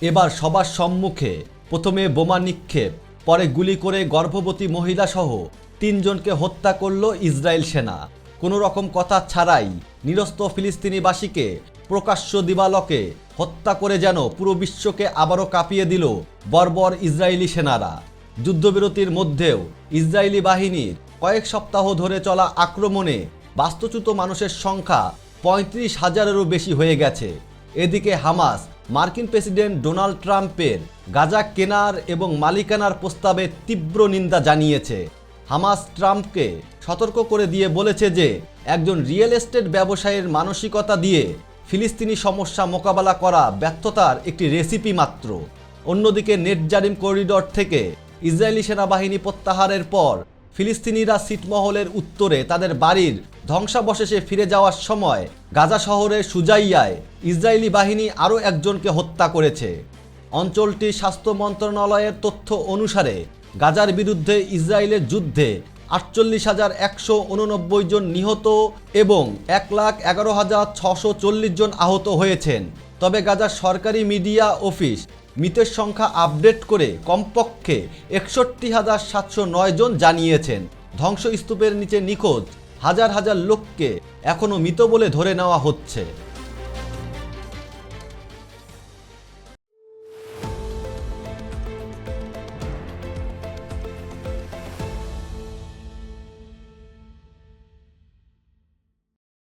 এবার সবার সম্মুখে প্রথমে বোমা নিক্ষেপ, পরে গুলি করে গর্ভবতী মহিলাসহ 3 জনকে হত্যা করল ইসরায়েল সেনা। কোনো রকম কথা ছাড়াই নিরস্ত্র ফিলিস্তিনিবাসীকে প্রকাশ্য দিবালোকে হত্যা করে যেন পুরো বিশ্বকে আবারও কাঁপিয়ে দিল বর্বর ইসরায়েলি সেনারা। যুদ্ধবিরতির মধ্যেও ইসরায়েলি বাহিনীর কয়েক সপ্তাহ ধরে চলা আক্রমণে বাস্তুচ্যুত মানুষের সংখ্যা 35,000-এরও বেশি হয়ে গেছে। এদিকে হামাস মার্কিন প্রেসিডেন্ট ডোনাল্ড ট্রাম্পের গাজা কেনার এবং মালিকানার প্রস্তাবে তীব্র নিন্দা জানিয়েছে। হামাস ট্রাম্পকে সতর্ক করে দিয়ে বলেছে যে একজন রিয়েল এস্টেট ব্যবসায়ীর মানসিকতা দিয়ে ফিলিস্তিনি সমস্যা মোকাবেলা করা ব্যর্থতার একটি রেসিপি মাত্র। অন্যদিকে নেটজারিম করিডর থেকে ইসরায়েলি সেনাবাহিনী প্রত্যাহারের পর ফিলিস্তিনিরা ছিটমহলের উত্তরে তাদের বাড়ির ধ্বংসাবশেষে ফিরে যাওয়ার সময় গাজা শহরের সুজাইয়ায় ইসরায়েলি বাহিনী আরও একজনকে হত্যা করেছে। অঞ্চলটির স্বাস্থ্য মন্ত্রণালয়ের তথ্য অনুসারে গাজার বিরুদ্ধে ইসরায়েলের যুদ্ধে 48,189 জন নিহত এবং 1,11,640 জন আহত হয়েছেন। তবে গাজার সরকারি মিডিয়া অফিস মৃতের সংখ্যা আপডেট করে কমপক্ষে 61,709 জন জানিয়েছেন। ধ্বংসস্তূপের নিচে নিখোঁজ হাজার হাজার লোককে এখনও মৃত বলে ধরে নেওয়া হচ্ছে।